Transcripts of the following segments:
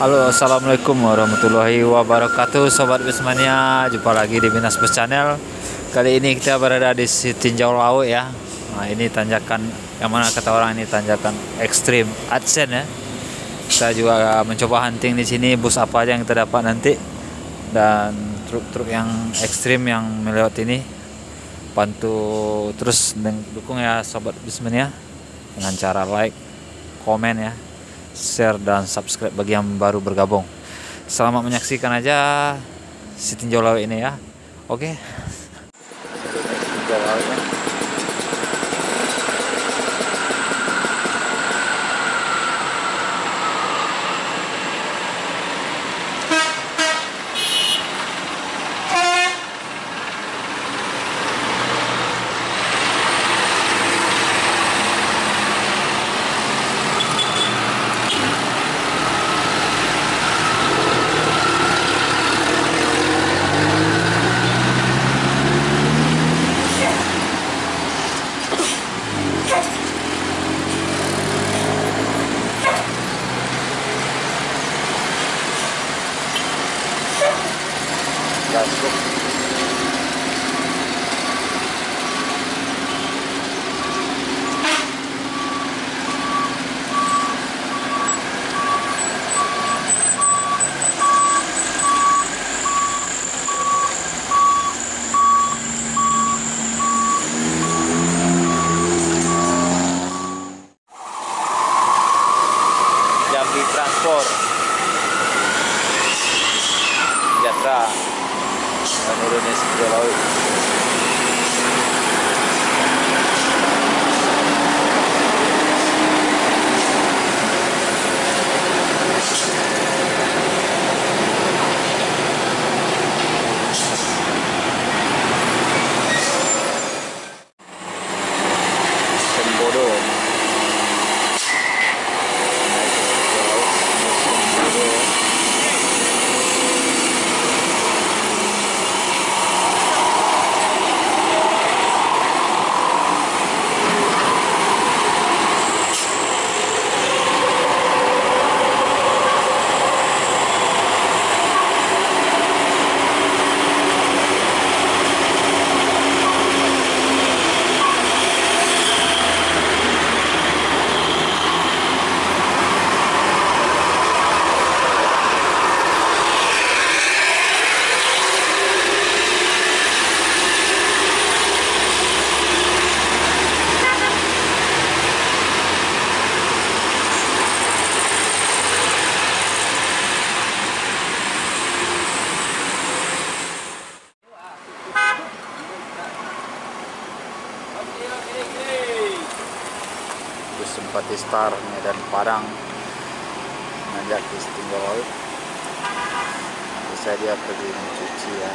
Halo, assalamualaikum warahmatullahi wabarakatuh, Sobat Bismania. Jumpa lagi di Binas Bus Channel. Kali ini kita berada di Tinjau Laut ya. Nah, ini tanjakan yang mana kata orang ini tanjakan ekstrim adsen ya. Kita juga mencoba hunting di sini, bus apa aja yang kita dapat nanti, dan truk-truk yang ekstrim yang melewati ini. Bantu terus dukung ya Sobat Bismania dengan cara like, komen ya, share dan subscribe bagi yang baru bergabung. Selamat menyaksikan aja si tinjau laut ini ya. Oke. Tinjau lautnya. Jambi Transport Jatra menurunnya tinjau laut. Sembodo. Bus Simpati Star Medan Padang menanjak di tinjau laut. Bisa dia pergi mencuci ya.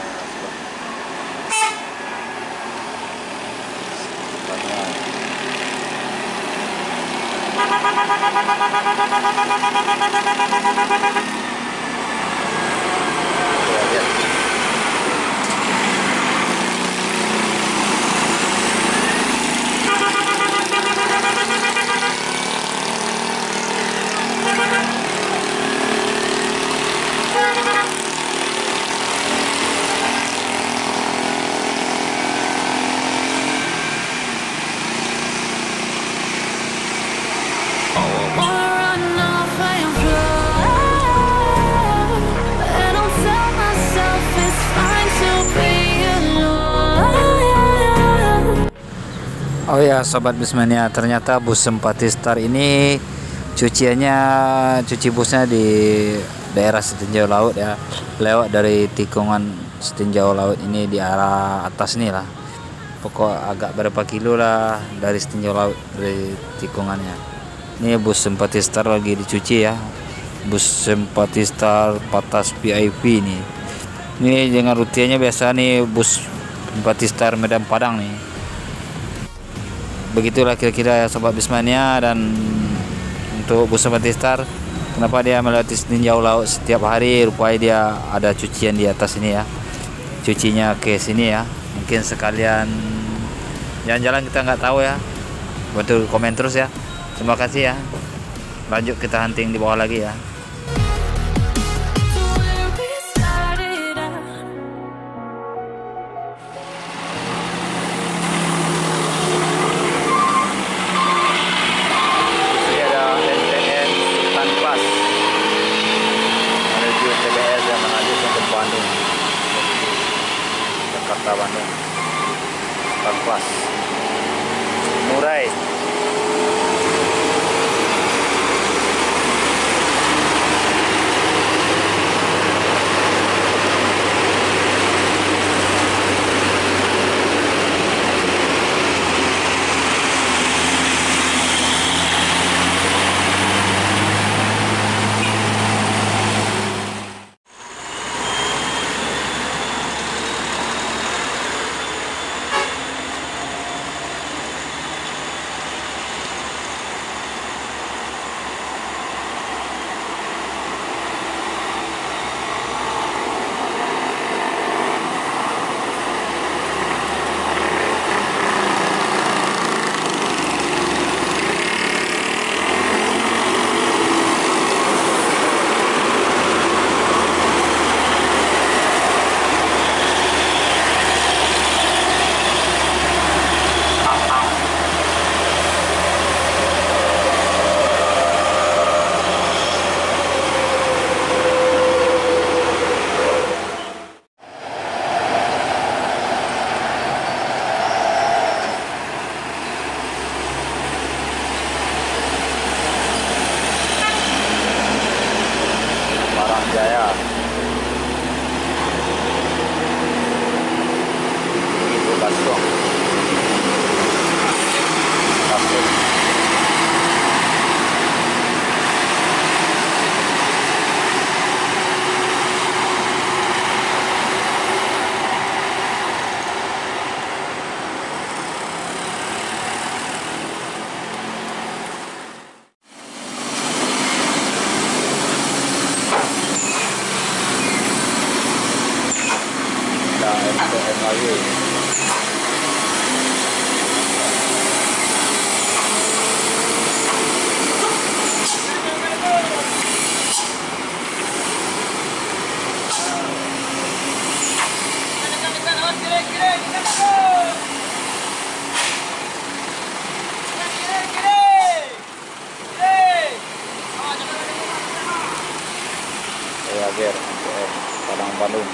Oh ya Sobat Bismania, ternyata bus Simpati Star ini cuci busnya di daerah Setinjau Laut ya, lewat dari tikungan Setinjau Laut ini di arah atas nih lah, pokok agak berapa kilo lah dari Setinjau Laut dari tikungannya. Ini bus Simpati Star lagi dicuci ya, bus Simpati Star Patas VIP nih. Ini dengan rutenya biasa nih bus Simpati Star Medan Padang nih. Begitulah kira-kira ya Sobat Bismania. Dan untuk bus Simpati Star, kenapa dia melewati tinjau laut setiap hari, rupanya dia ada cucian di atas ini ya, cucinya ke sini ya. Mungkin sekalian jalan-jalan, kita nggak tahu ya. Bantu komen terus ya. Terima kasih ya. Lanjut kita hunting di bawah lagi ya. Pas Murai. Jaya. Ibu Basong. Kapten. MTM lagi. Agar MTM Padang Bandung.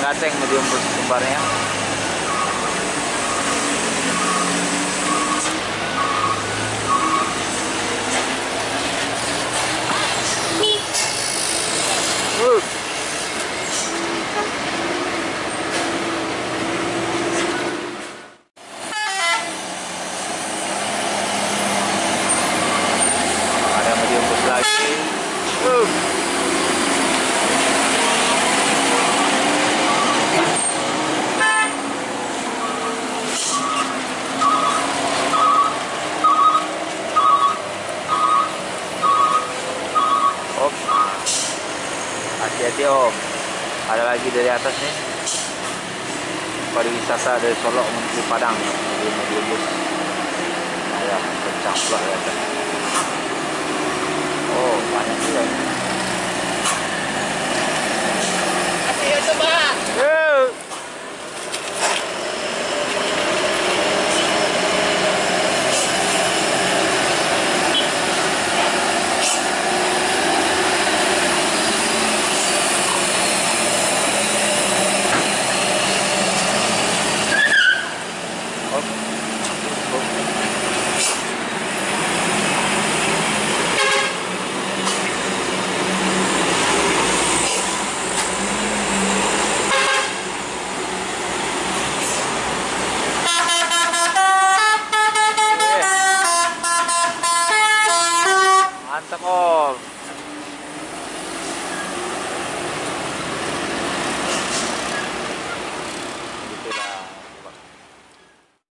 Gateng medium kembarnya. Ada medium bus lagi. Hati-hati Om, ada lagi dari atas nih. Pariwisata dari Solok menuju Padang di mobil bus. Nah ya, kencang pula ya. Oh, banyak juga ini. Ayo coba.